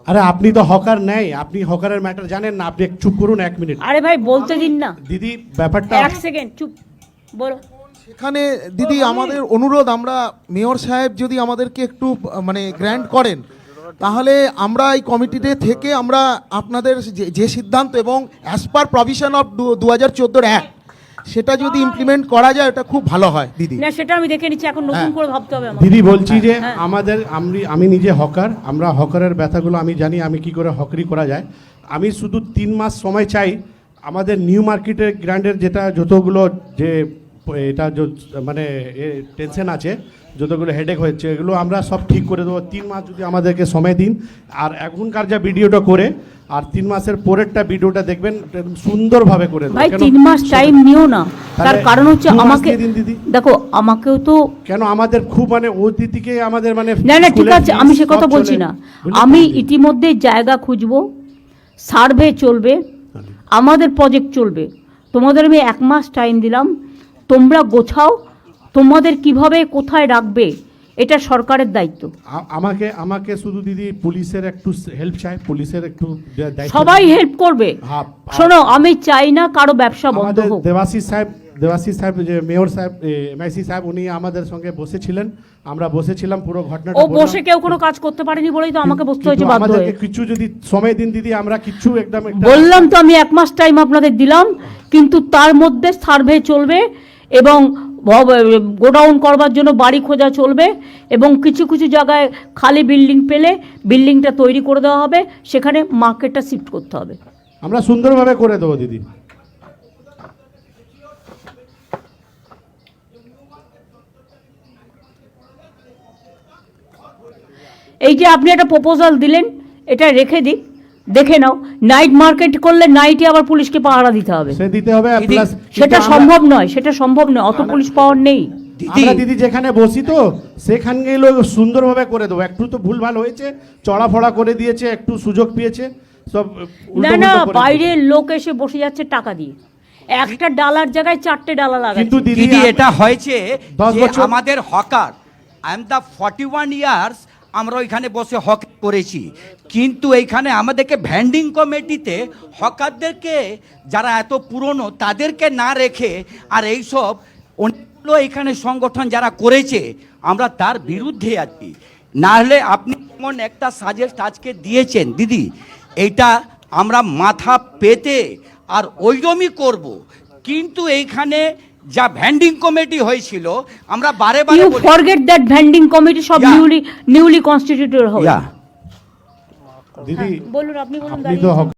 আরে আপনি তো হকার নেই, আপনি হকারের ম্যাটার জানেন না, আপনি একটু চুপ করুন 1 মিনিট। আরে ভাই বলতে দিন না দিদি ব্যাপারটা 1 সেকেন্ড চুপ বলো। সেখানে দিদি আমাদের অনুরোধ, আমরা মেয়র সাহেব যদি আমাদেরকে একটু মানে গ্র্যান্ট করেন, তাহলে আমরা এই কমিটিতে থেকে আমরা আপনাদের যে সিদ্ধান্ত এবং as per provision of 2014 act সেটা যদি ইমপ্লিমেন্ট করা যায় এটা খুব ভালো হয় দিদি। না সেটা আমি দেখে নিচ্ছি, এখন নতুন করে ভাবতে হবে আমাকে। দিদি বলছি যে হ্যাঁ। আমাদের আমি নিজে হকার, আমরা হকারের ব্যথাগুলো আমি জানি, আমি কি করে হকারি করা যায়। আমি শুধু 3 মাস সময় চাই। আমাদের নিউ মার্কেটের গ্র্যান্ডের যেটা যতগুলো যে এটা মানে টেনশন আছে, যতগুলো হেডেক হয়েছে, এগুলো আমরা সব ঠিক করে দেবো। 3 মাস যদি আমাদেরকে সময় দিন, আর এখনকার যা ভিডিওটা করে আর 3 মাসের পরেরটা ভিডিওটা দেখবেন, সুন্দরভাবে করে দেবো। ভাই 3 মাস টাইম নিও না, তার কারণ হচ্ছে 2 মাস আমাকে দিয়ে দিন দিদি। দেখো আমাকেও তো কেন আমাদের খুব মানে অতিথিকে আমাদের মানে না না ঠিক স্কুলের আছে, fees আমি সে সব কথা চলে, বলছি না। বুঝলেন আমি তো দিদি? ইতিমধ্যে জায়গা খুঁজবো, সার্ভে চলবে, আমাদের প্রজেক্ট চলবে। তোমাদের আমি 1 মাস টাইম দিলাম, তোমরা গোছাও তোমাদের কিভাবে কোথায় রাখবে, এটা সরকারের দায়িত্ব। আমাকে শুধু দিদি পুলিশের একটু হেল্প চাই, পুলিশের একটু দায়িত্ব। সবাই হেল্প করবে। হ্যাঁ, শোনো আমি চাই না কারো ব্যবসা বন্ধ আমাদের হোক। দেবাশিস সাহেব যে মেয়র সাহেব এমআইসি সাহেব, উনি আমাদের সঙ্গে বসেছিলেন, আমরা বসেছিলাম, পুরো ঘটনাটা ও বললাম। বসে কেউ কোনো কাজ করতে পারেনি বলেই তো আমাকে বসতে হয়েছে কিন্তু বাধ্য হয়ে। আমাদেরকে কিছু যদি সময় দিন দিদি, আমরা কিছু একদম বললাম তো আমি 1 মাস টাইম আপনাদের দিলাম, কিন্তু তার মধ্যে সার্ভে চলবে এবং গোডাউন করবার জন্য বাড়ি খোঁজা চলবে, এবং কিছু কিছু জায়গায় খালি বিল্ডিং পেলে বিল্ডিংটা তৈরি করে দেওয়া হবে, সেখানে মার্কেটটা শিফট করতে হবে। আমরা সুন্দরভাবে করে দেবো দিদি। এই যে আপনি একটা প্রপোজাল দিলেন, এটা রেখে দিক, দেখে নাও। নাইট মার্কেট করলে নাইটে আবার পুলিশকে পাহারা দিতে হবে, সে দিতে হবে দিদি, প্লাস সেটা সম্ভব নয়, সেটা সম্ভব নয়, অত পুলিশ পাওয়ার নেই। আমরা দিদি যেখানে বসি তো সেখানে সুন্দরভাবে করে দেবো। একটু তো ভুলভাল হয়েছে, চড়াফড়া করে দিয়েছে, একটু সুযোগ পেয়েছে, সব না না বাইরের লোক এসে বসে যাচ্ছে টাকা দিয়ে, একটা ডালার জায়গায় 4টে ডালা লাগাচ্ছে। কিন্তু দিদি এটা হয়েছে 10 যে বছর আমাদের hawker, I am the 41 years আমরা ওইখানে বসে হক করেছি, কিন্তু এইখানে আমাদেরকে ভ্যান্ডিং কমিটিতে হকারদেরকে যারা এত পুরনো তাদেরকে না রেখে আর এইসব অন্যগুলো এখানে সংগঠন যারা করেছে, আমরা তার বিরুদ্ধে আছি। না হলে আপনি এমন একটা সাজেস্ট আজকে দিয়েছেন দিদি, এইটা আমরা মাথা পেতে আর ওইরকমই করব, কিন্তু এইখানে যা ভ্যান্ডিং কমিটি হয়েছিল আমরা বারে বারে ইউ বলি- ফরগেট দ্যাট ভ্যান্ডিং কমিটি সব Yeah. নিউলি কনস্টিটিউটেড হবে। Yeah. দিদি বলুন, আপনি বলুন। আপনি তো